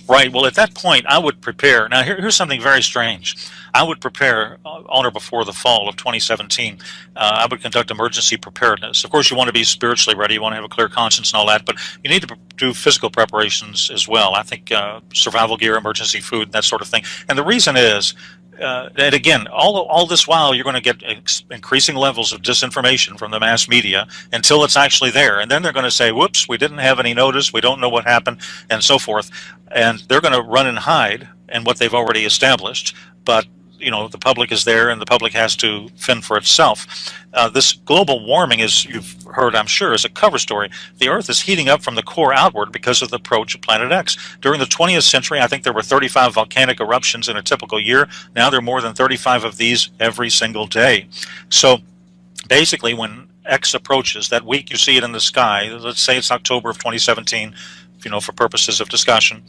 Right. Well, at that point, I would prepare. Now, here's something very strange. I would prepare on or before the fall of 2017. I would conduct emergency preparedness. Of course, you want to be spiritually ready. You want to have a clear conscience and all that, but you need to do physical preparations as well. I think survival gear, emergency food, that sort of thing. And the reason is, and again, all this while, you're going to get increasing levels of disinformation from the mass media until it's actually there. And then they're going to say, whoops, we didn't have any notice, we don't know what happened, and so forth. And they're going to run and hide in what they've already established. But, you know, the public is there, and the public has to fend for itself. This global warming, as you've heard, I'm sure, is a cover story. The Earth is heating up from the core outward because of the approach of Planet X. During the 20th century, I think there were 35 volcanic eruptions in a typical year. Now there are more than 35 of these every single day. So basically, when X approaches, that week you see it in the sky, let's say it's October of 2017, you know, for purposes of discussion,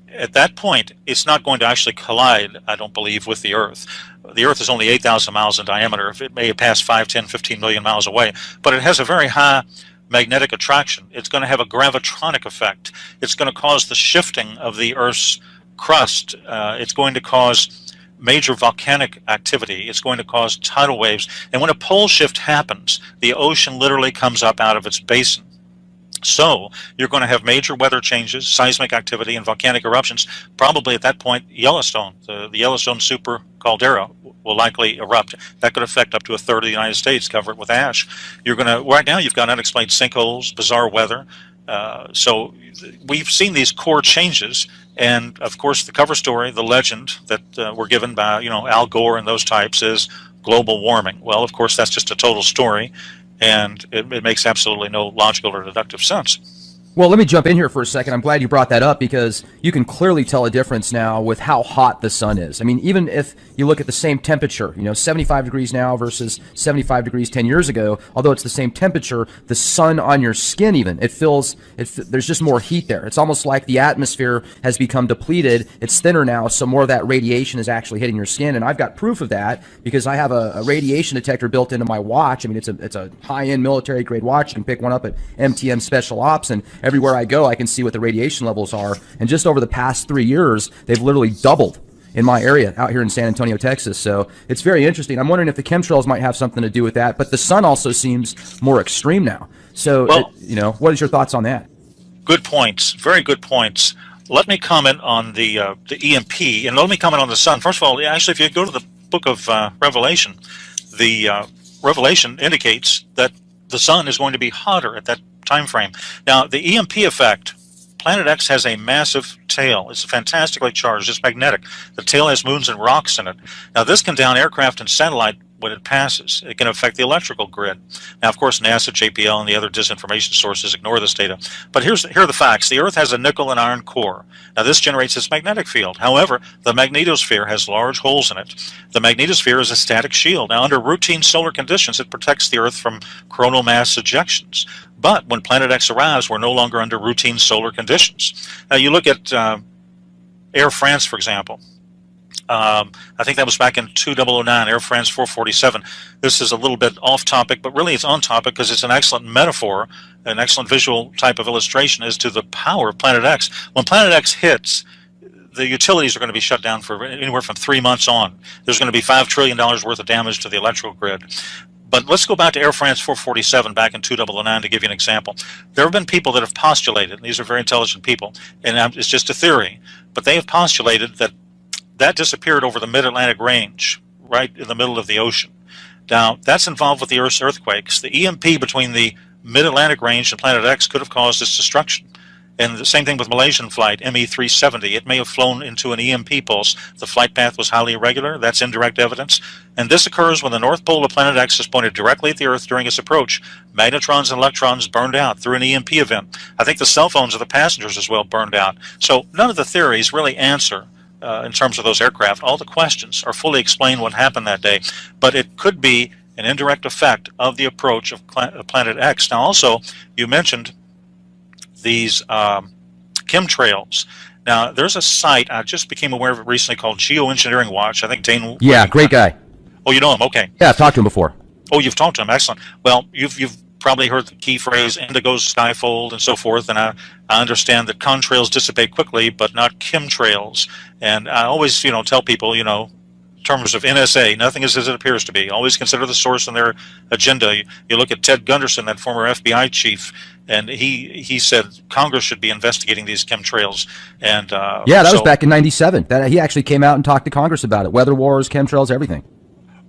at that point, it's not going to actually collide, I don't believe, with the Earth. The Earth is only 8,000 miles in diameter. It may pass 5, 10, 15 million miles away, but it has a very high magnetic attraction. It's going to have a gravitronic effect. It's going to cause the shifting of the Earth's crust. It's going to cause major volcanic activity. It's going to cause tidal waves. And when a pole shift happens, the ocean literally comes up out of its basin. So you're going to have major weather changes, seismic activity, and volcanic eruptions. Probably at that point, Yellowstone, the Yellowstone super caldera, will likely erupt. That could affect up to a third of the United States, cover it with ash. Right now you've got unexplained sinkholes, bizarre weather. So we've seen these core changes, and of course the cover story, the legend that we're given by Al Gore and those types is global warming. Well, of course that's just a total story, and it makes absolutely no logical or deductive sense. Well, let me jump in here for a second. I'm glad you brought that up because you can clearly tell a difference now with how hot the sun is. I mean, even if you look at the same temperature, 75 degrees now versus 75 degrees 10 years ago, although it's the same temperature, the sun on your skin even, there's just more heat there. It's almost like the atmosphere has become depleted. It's thinner now, so more of that radiation is actually hitting your skin. And I've got proof of that because I have a radiation detector built into my watch. I mean, it's a high-end military-grade watch. You can pick one up at MTM Special Ops, and everywhere I go, I can see what the radiation levels are. And just over the past 3 years, they've literally doubled in my area out here in San Antonio, Texas. So it's very interesting. I'm wondering if the chemtrails might have something to do with that. But the sun also seems more extreme now. So, what is your thoughts on that? Good points. Very good points. Let me comment on the EMP, and let me comment on the sun. First of all, actually, if you go to the book of Revelation, the Revelation indicates that the sun is going to be hotter at that time frame. Now, the EMP effect, Planet X has a massive tail. It's fantastically charged. It's magnetic. The tail has moons and rocks in it. Now, this can down aircraft and satellite when it passes. It can affect the electrical grid. Now, of course, NASA, JPL, and the other disinformation sources ignore this data. But here are the facts. The Earth has a nickel and iron core. Now, this generates its magnetic field. However, the magnetosphere has large holes in it. The magnetosphere is a static shield. Now, under routine solar conditions, it protects the Earth from coronal mass ejections. But when Planet X arrives, we're no longer under routine solar conditions. Now, you look at Air France, for example. I think that was back in 2009, Air France 447. This is a little bit off topic, but really it's on topic because it's an excellent metaphor, an excellent visual type of illustration as to the power of Planet X. When Planet X hits, the utilities are going to be shut down for anywhere from 3 months on. There's going to be $5 trillion worth of damage to the electrical grid. But let's go back to Air France 447 back in 2009 to give you an example. There have been people that have postulated, and these are very intelligent people, and it's just a theory, but they have postulated that disappeared over the mid-Atlantic range, right in the middle of the ocean. Now, that's involved with the Earth's earthquakes. The EMP between the mid-Atlantic range and Planet X could have caused its destruction. And the same thing with Malaysian flight, ME-370. It may have flown into an EMP pulse. The flight path was highly irregular. That's indirect evidence. And this occurs when the North Pole of Planet X is pointed directly at the Earth during its approach. Magnetrons and electrons burned out through an EMP event. I think the cell phones of the passengers as well burned out. So none of the theories really answer in terms of those aircraft. All the questions are fully explained what happened that day, but it could be an indirect effect of the approach of Planet X. Now, also, you mentioned these chemtrails. Now, there's a site, I just became aware of it recently, called Geoengineering Watch. I think Dane... Yeah, great guy. Oh, you know him? Okay. Yeah, I've talked to him before. Oh, you've talked to him. Excellent. Well, you've probably heard the key phrase indigo skyfold and so forth, and I understand that contrails dissipate quickly, but not chemtrails. And I always, tell people, in terms of NSA, nothing is as it appears to be. Always consider the source and their agenda. You look at Ted Gunderson, that former FBI chief, and he said Congress should be investigating these chemtrails. And yeah, that was back in '97. He actually came out and talked to Congress about it. Weather wars, chemtrails, everything.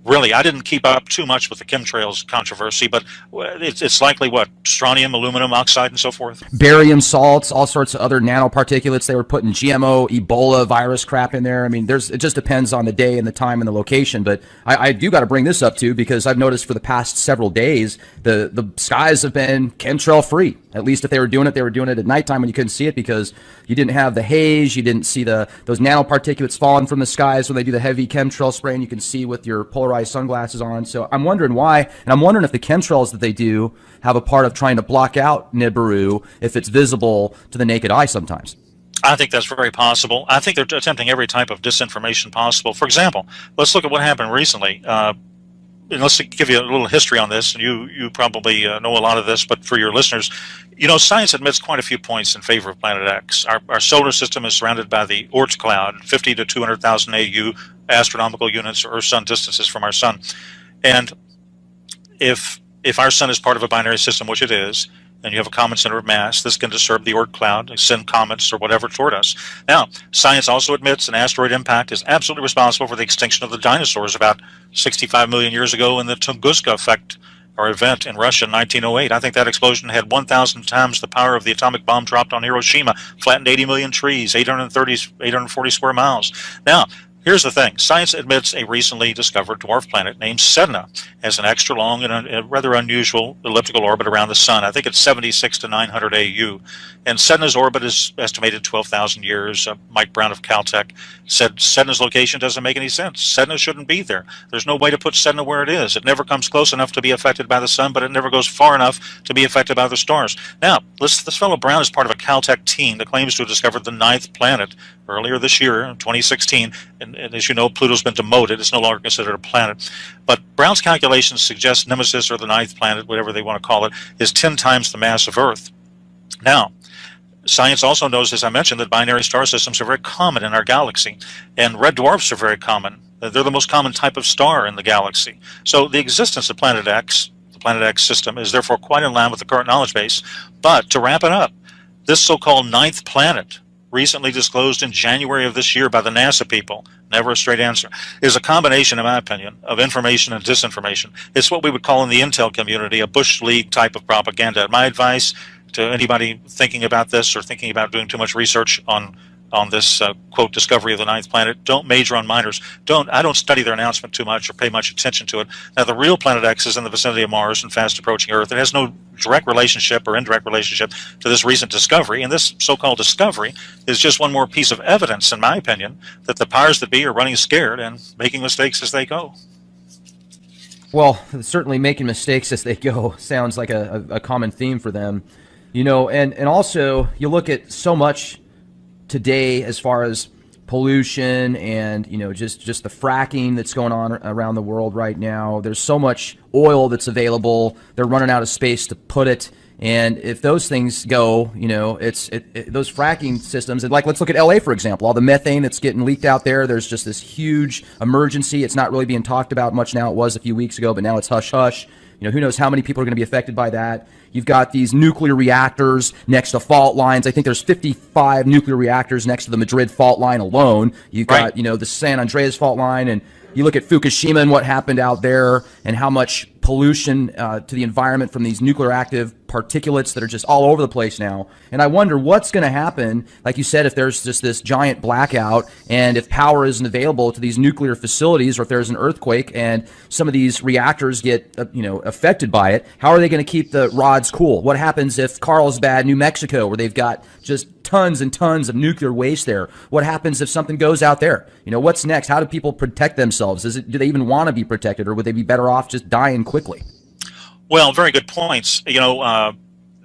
Really, I didn't keep up too much with the chemtrails controversy, but it's likely what? Strontium, aluminum oxide, and so forth? Barium salts, all sorts of other nanoparticulates. They were putting GMO, Ebola virus crap in there. I mean, it just depends on the day and the time and the location. But I do got to bring this up, too, because I've noticed for the past several days, the skies have been chemtrail-free. At least if they were doing it at nighttime when you couldn't see it because you didn't have the haze, you didn't see those nanoparticulates falling from the skies when they do the heavy chemtrail spray, and you can see with your polarized sunglasses on. So I'm wondering why, and I'm wondering if the chemtrails that they do have a part of trying to block out Nibiru if it's visible to the naked eye sometimes. I think that's very possible. I think they're attempting every type of disinformation possible. For example, let's look at what happened recently. And let's give you a little history on this, and you probably know a lot of this, but for your listeners, science admits quite a few points in favor of Planet X. Our solar system is surrounded by the Oort cloud, 50 to 200,000 AU astronomical units or Earth-Sun distances from our sun. And if our sun is part of a binary system, which it is, and you have a common center of mass, this can disturb the Oort cloud, send comets or whatever toward us. Now, science also admits an asteroid impact is absolutely responsible for the extinction of the dinosaurs about 65 million years ago, and the Tunguska effect or event in Russia in 1908. I think that explosion had 1,000 times the power of the atomic bomb dropped on Hiroshima, flattened 80 million trees, 840 square miles. Now, here's the thing. Science admits a recently discovered dwarf planet named Sedna has an extra long and a rather unusual elliptical orbit around the sun. I think it's 76 to 900 AU. And Sedna's orbit is estimated 12,000 years. Mike Brown of Caltech said Sedna's location doesn't make any sense. Sedna shouldn't be there. There's no way to put Sedna where it is. It never comes close enough to be affected by the sun, but it never goes far enough to be affected by the stars. Now, this fellow Brown is part of a Caltech team that claims to have discovered the 9th planet earlier this year, in 2016. And as you know, Pluto's been demoted. It's no longer considered a planet. But Brown's calculations suggest Nemesis, or the 9th planet, whatever they want to call it, is 10 times the mass of Earth. Now, science also knows, as I mentioned, that binary star systems are very common in our galaxy, and red dwarfs are very common. They're the most common type of star in the galaxy. So the existence of Planet X, the Planet X system, is therefore quite in line with the current knowledge base. But to wrap it up, this so-called 9th planet, recently disclosed in January of this year by the NASA people, never a straight answer, is a combination, in my opinion, of information and disinformation. It's what we would call in the intel community a Bush League type of propaganda. My advice to anybody thinking about this or thinking about doing too much research on this quote discovery of the 9th planet, don't major on minors. I don't study their announcement too much or pay much attention to it. Now, the real Planet X is in the vicinity of Mars and fast approaching Earth. It has no direct relationship or indirect relationship to this recent discovery, and this so-called discovery is just one more piece of evidence, in my opinion, that the powers that be are running scared and making mistakes as they go. Well, certainly making mistakes as they go sounds like a common theme for them. You know, and also you look at so much today as far as pollution and, you know, just the fracking that's going on around the world right now. There's so much oil that's available. They're running out of space to put it. And if those things go, you know, those fracking systems, and like, let's look at LA, for example, all the methane that's getting leaked out there. There's just this huge emergency. It's not really being talked about much now. It was a few weeks ago, but now it's hush hush. You know, who knows how many people are going to be affected by that. You've got these nuclear reactors next to fault lines. I think there's 55 nuclear reactors next to the Madrid fault line alone. You've got, you know, the San Andreas fault line, and you look at Fukushima and what happened out there and how much pollution to the environment from these nuclear active particulates that are just all over the place now. And I wonder what's going to happen, like you said, if there's just this giant blackout and if power isn't available to these nuclear facilities, or if there's an earthquake and some of these reactors get you know, affected by it. How are they going to keep the rods cool? What happens if Carlsbad, New Mexico, where they've got just tons and tons of nuclear waste there? What happens if something goes out there? You know, what's next? How do people protect themselves? Do they even want to be protected, or would they be better off just dying quickly? Well, very good points. You know,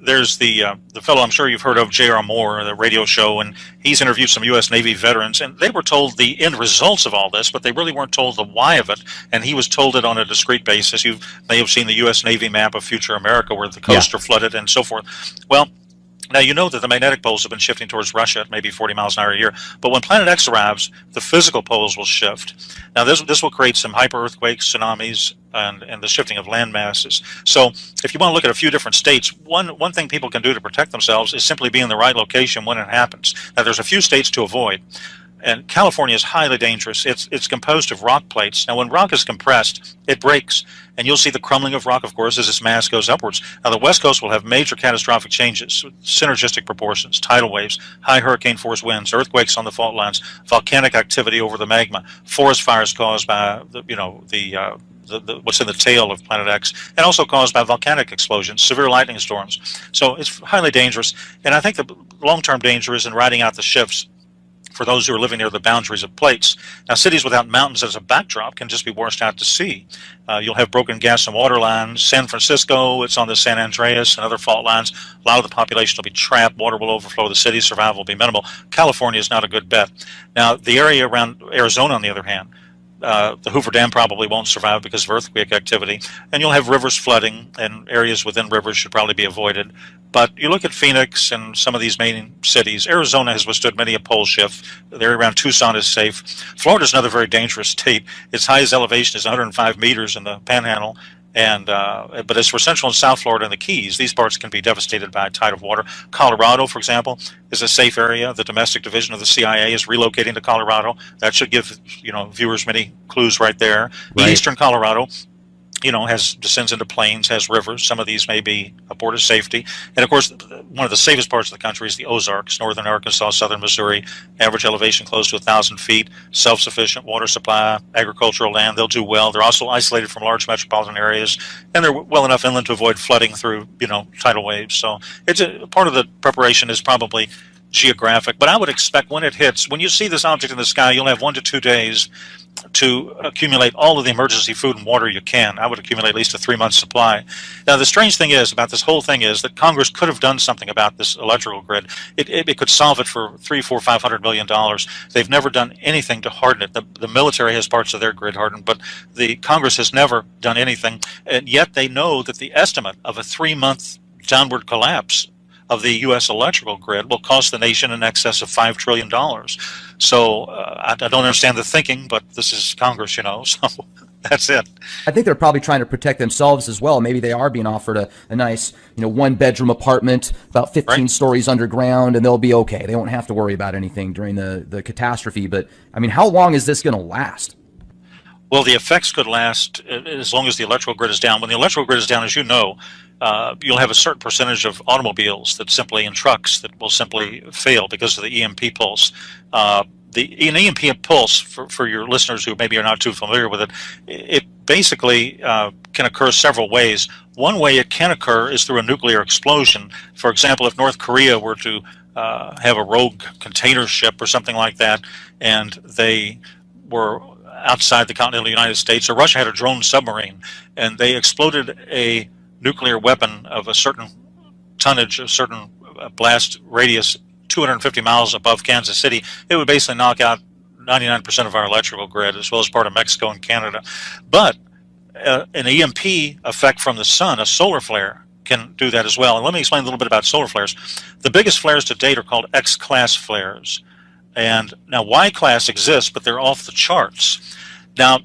there's the fellow I'm sure you've heard of, J.R. Moore, the radio show, and he's interviewed some U.S. Navy veterans, and they were told the end results of all this, but they really weren't told the why of it, and he was told it on a discrete basis. You may have seen the U.S. Navy map of future America where the coasts are flooded and so forth. Well, now, you know that the magnetic poles have been shifting towards Russia at maybe 40 miles an hour a year, but when Planet X arrives, the physical poles will shift. Now, this will create some hyper-earthquakes, tsunamis, and the shifting of land masses. So if you want to look at a few different states, one thing people can do to protect themselves is simply be in the right location when it happens. Now, there's a few states to avoid. And California is highly dangerous. It's composed of rock plates. Now, when rock is compressed, it breaks. And you'll see the crumbling of rock, of course, as its mass goes upwards. Now, the West Coast will have major catastrophic changes, synergistic proportions, tidal waves, high hurricane force winds, earthquakes on the fault lines, volcanic activity over the magma, forest fires caused by what's in the tail of Planet X, and also caused by volcanic explosions, severe lightning storms. So it's highly dangerous. And I think the long-term danger is in riding out the shifts for those who are living near the boundaries of plates. Now, cities without mountains as a backdrop can just be washed out to sea. You'll have broken gas and water lines. San Francisco, it's on the San Andreas and other fault lines. A lot of the population will be trapped. Water will overflow the city. Survival will be minimal. California is not a good bet. Now, the area around Arizona, on the other hand, the Hoover Dam probably won't survive because of earthquake activity, and you'll have rivers flooding, and areas within rivers should probably be avoided. But you look at Phoenix and some of these main cities. Arizona has withstood many a pole shift. The area around Tucson is safe. Florida is another very dangerous state. Its highest elevation is 105 meters in the Panhandle. But as for Central and South Florida and the Keys, these parts can be devastated by a tide of water. Colorado, for example, is a safe area. The domestic division of the CIA is relocating to Colorado. That should give viewers many clues right there. Right. Eastern Colorado has descends into plains, has rivers. Some of these may be a port of safety. And of course, one of the safest parts of the country is the Ozarks, northern Arkansas, southern Missouri, average elevation close to 1,000 feet, self-sufficient water supply, agricultural land. They'll do well. They're also isolated from large metropolitan areas, and they're well enough inland to avoid flooding through, tidal waves. So it's part of the preparation is probably geographic. But I would expect when it hits, when you see this object in the sky, you'll have 1 to 2 days to accumulate all of the emergency food and water you can. I would accumulate at least a 3-month supply. Now, the strange thing is about this whole thing is that Congress could have done something about this electrical grid. It could solve it for $300, $400, $500 million. They've never done anything to harden it. The military has parts of their grid hardened, but the Congress has never done anything. And yet they know that the estimate of a 3-month downward collapse of the U.S. electrical grid will cost the nation in excess of $5 trillion. So I don't understand the thinking, but this is Congress, so that's it. I think they're probably trying to protect themselves as well. Maybe they are being offered a nice, 1-bedroom apartment about 15 stories underground, and they'll be okay. They won't have to worry about anything during the catastrophe. But, how long is this going to last? Well, the effects could last as long as the electrical grid is down. When the electrical grid is down, as you know, you'll have a certain percentage of automobiles and trucks that will simply fail because of the EMP pulse. An EMP pulse, for your listeners who maybe are not too familiar with it, it basically can occur several ways. One way it can occur is through a nuclear explosion. For example, if North Korea were to have a rogue container ship or something like that, and they were outside the continental United States, or Russia had a drone submarine, and they exploded a nuclear weapon of a certain tonnage, a certain blast radius, 250 miles above Kansas City, it would basically knock out 99% of our electrical grid, as well as part of Mexico and Canada. But an EMP effect from the sun, a solar flare, can do that as well. And let me explain a little bit about solar flares. The biggest flares to date are called X-class flares. And now Y-class exists, but they're off the charts. Now,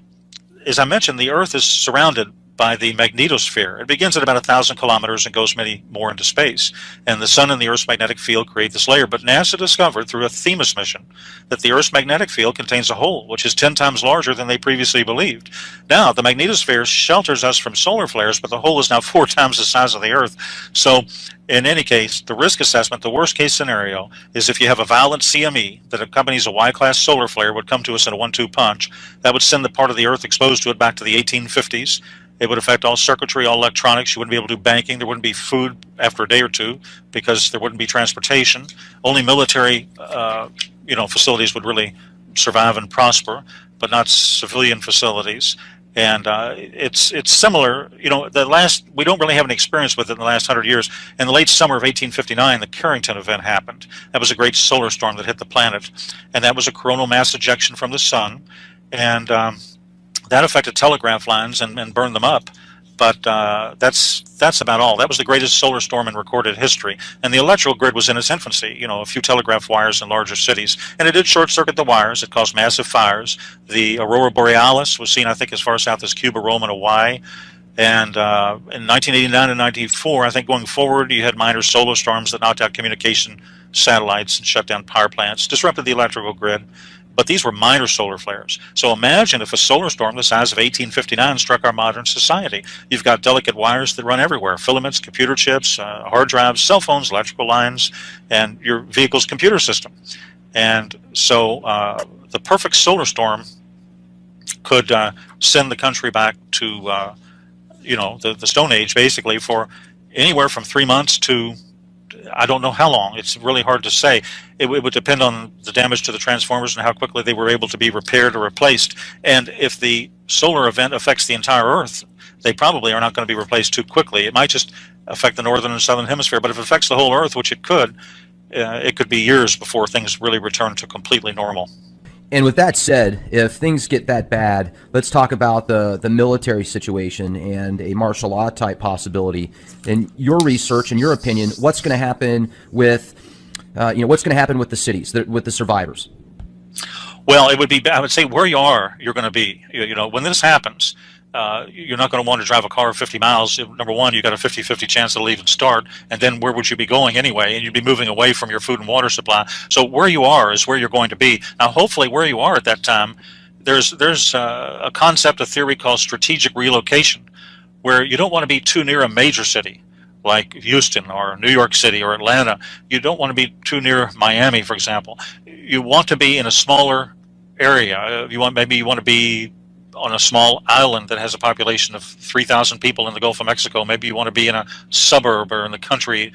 as I mentioned, the Earth is surrounded by the magnetosphere. It begins at about 1,000 kilometers and goes many more into space. And the sun and the Earth's magnetic field create this layer. But NASA discovered through a Themis mission that the Earth's magnetic field contains a hole, which is 10 times larger than they previously believed. Now, the magnetosphere shelters us from solar flares, but the hole is now 4 times the size of the Earth. So, in any case, the risk assessment, the worst case scenario, is if you have a violent CME that accompanies a Y-class solar flare would come to us in a 1-2 punch. That would send the part of the Earth exposed to it back to the 1850s. It would affect all circuitry, all electronics. You wouldn't be able to do banking. There wouldn't be food after a day or two because there wouldn't be transportation. Only military, facilities would really survive and prosper, but not civilian facilities. And it's similar. We don't really have an experience with it in the last 100 years. In the late summer of 1859, the Carrington event happened. That was a great solar storm that hit the planet, and that was a coronal mass ejection from the sun, and that affected telegraph lines and burned them up. But that's about all. That was the greatest solar storm in recorded history. And the electrical grid was in its infancy, a few telegraph wires in larger cities. And it did short-circuit the wires. It caused massive fires. The aurora borealis was seen, I think, as far south as Cuba, Rome, and Hawaii. And in 1989 and 94, I think going forward, you had minor solar storms that knocked out communication satellites and shut down power plants, disrupted the electrical grid. But these were minor solar flares. So imagine if a solar storm the size of 1859 struck our modern society. You've got delicate wires that run everywhere, filaments, computer chips, hard drives, cell phones, electrical lines, and your vehicle's computer system. And so the perfect solar storm could send the country back to, the Stone Age, basically, for anywhere from 3 months to I don't know how long. It's really hard to say. It would depend on the damage to the transformers and how quickly they were able to be repaired or replaced. And if the solar event affects the entire Earth, they probably are not going to be replaced too quickly. It might just affect the northern and southern hemisphere. But if it affects the whole Earth, which it could be years before things really return to completely normal. And with that said, if things get that bad, let's talk about the military situation and a martial law type possibility. In your research, in your opinion, what's going to happen with, what's going to happen with the cities, with the survivors? Well, I would say where you are, you're going to be. When this happens, you're not going to want to drive a car 50 miles. Number one, you've got a 50-50 chance it'll even start. And then where would you be going anyway? And you'd be moving away from your food and water supply. So where you are is where you're going to be. Now, hopefully where you are at that time, there's a concept, a theory called strategic relocation, where you don't want to be too near a major city like Houston or New York City or Atlanta. You don't want to be too near Miami, for example. You want to be in a smaller area. Maybe you want to be on a small island that has a population of 3,000 people in the Gulf of Mexico. Maybe you want to be in a suburb or in the country,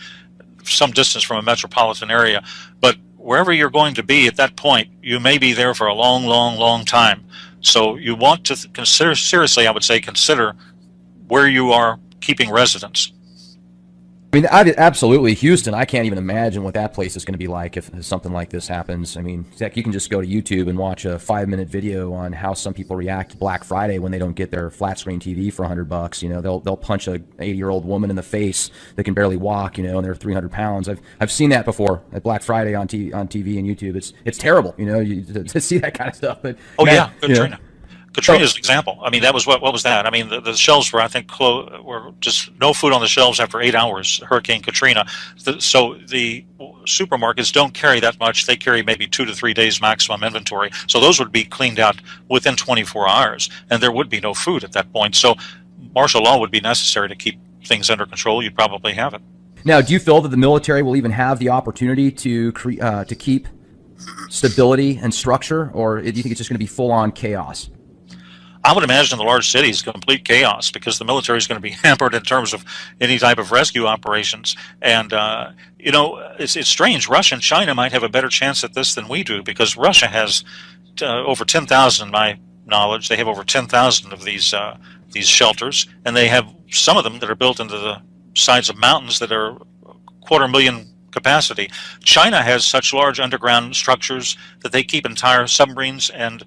some distance from a metropolitan area. But wherever you're going to be at that point, you may be there for a long, long, long time. So you want to consider, seriously, I would say, consider where you are keeping residence. I mean, absolutely, Houston. I can't even imagine what that place is going to be like if something like this happens. I mean, Zach, you can just go to YouTube and watch a 5-minute video on how some people react to Black Friday when they don't get their flat screen TV for $100. You know, they'll punch a 80-year-old woman in the face that can barely walk. You know, and they're 300 pounds. I've seen that before at Black Friday on TV and YouTube. It's terrible. You know, to see that kind of stuff. But Katrina. Katrina's an example. I mean, that was what was that? I mean, the shelves were, I think, were just no food on the shelves after 8 hours. Hurricane Katrina. So the supermarkets don't carry that much. They carry maybe 2 to 3 days maximum inventory. So those would be cleaned out within 24 hours, and there would be no food at that point. So martial law would be necessary to keep things under control. You'd probably have it. Now, do you feel that the military will even have the opportunity to keep stability and structure, or do you think it's just going to be full-on chaos? I would imagine the large cities complete chaos, because the military is going to be hampered in terms of any type of rescue operations. And you know, it's strange. Russia and China might have a better chance at this than we do, because Russia has over 10,000, in my knowledge, they have over 10,000 of these shelters, and they have some of them that are built into the sides of mountains that are 250,000 capacity. China has such large underground structures that they keep entire submarines and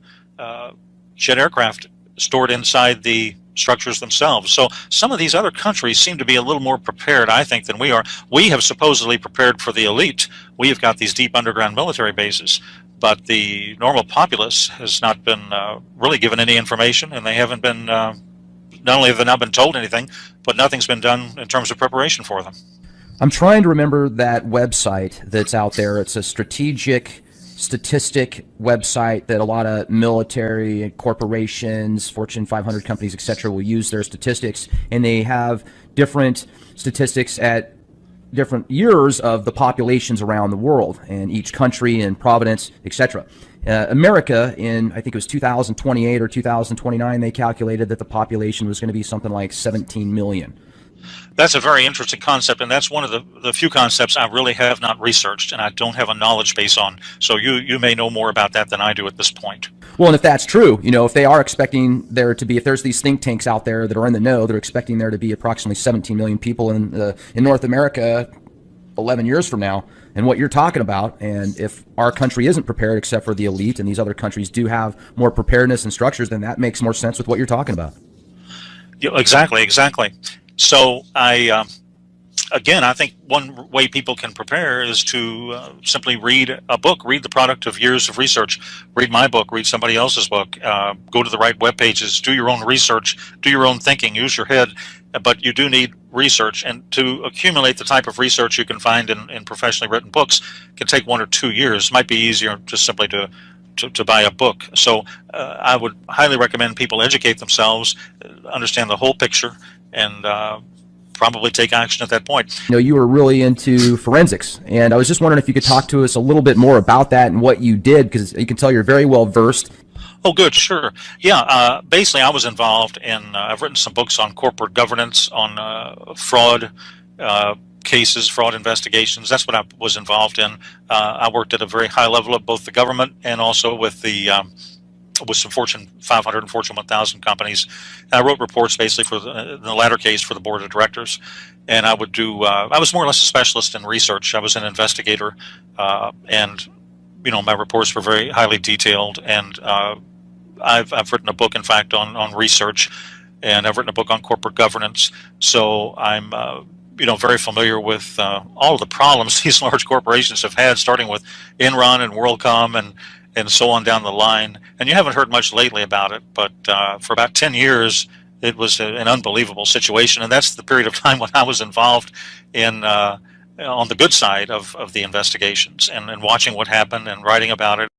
jet aircraft stored inside the structures themselves. So some of these other countries seem to be a little more prepared, I think, than we are. We have supposedly prepared for the elite. We have got these deep underground military bases, but the normal populace has not been really given any information, and they haven't been, not only have they not been told anything, but nothing's been done in terms of preparation for them. I'm trying to remember that website that's out there. It's a strategic statistic website that a lot of military corporations, Fortune 500 companies, etc., will use their statistics, and they have different statistics at different years of the populations around the world and each country and province, etc. America, in I think it was 2028 or 2029, they calculated that the population was going to be something like 17 million. That's a very interesting concept, and that's one of the few concepts I really have not researched and I don't have a knowledge base on. So you may know more about that than I do at this point. Well, and if that's true, you know, if they are expecting there to be, if there's these think tanks out there that are in the know, they're expecting there to be approximately 17 million people in North America 11 years from now, and what you're talking about, and if our country isn't prepared except for the elite, and these other countries do have more preparedness and structures, then that makes more sense with what you're talking about. Yeah, exactly. So again, I think one way people can prepare is to simply read a book, read the product of years of research, read my book, read somebody else's book, go to the right web pages, do your own research, do your own thinking, use your head, but you do need research. And to accumulate the type of research you can find in professionally written books can take 1 or 2 years. It might be easier just simply to buy a book. So I would highly recommend people educate themselves, understand the whole picture, and probably take action at that point. You know, you were really into forensics, and I was just wondering if you could talk to us a little bit more about that and what you did, because you can tell you're very well versed. Oh, good, sure. Yeah, basically I was involved in, I've written some books on corporate governance, on fraud cases, fraud investigations. That's what I was involved in. I worked at a very high level of both the government and also with the with some Fortune 500 and Fortune 1000 companies. And I wrote reports basically for in the latter case for the board of directors. And I would do, I was more or less a specialist in research. I was an investigator, and you know, my reports were very highly detailed. And I've written a book, in fact, on research, and I've written a book on corporate governance. So I'm you know, very familiar with all of the problems these large corporations have had, starting with Enron and WorldCom and so on down the line. And you haven't heard much lately about it, but for about 10 years, it was an unbelievable situation. And that's the period of time when I was involved in on the good side of the investigations and watching what happened and writing about it.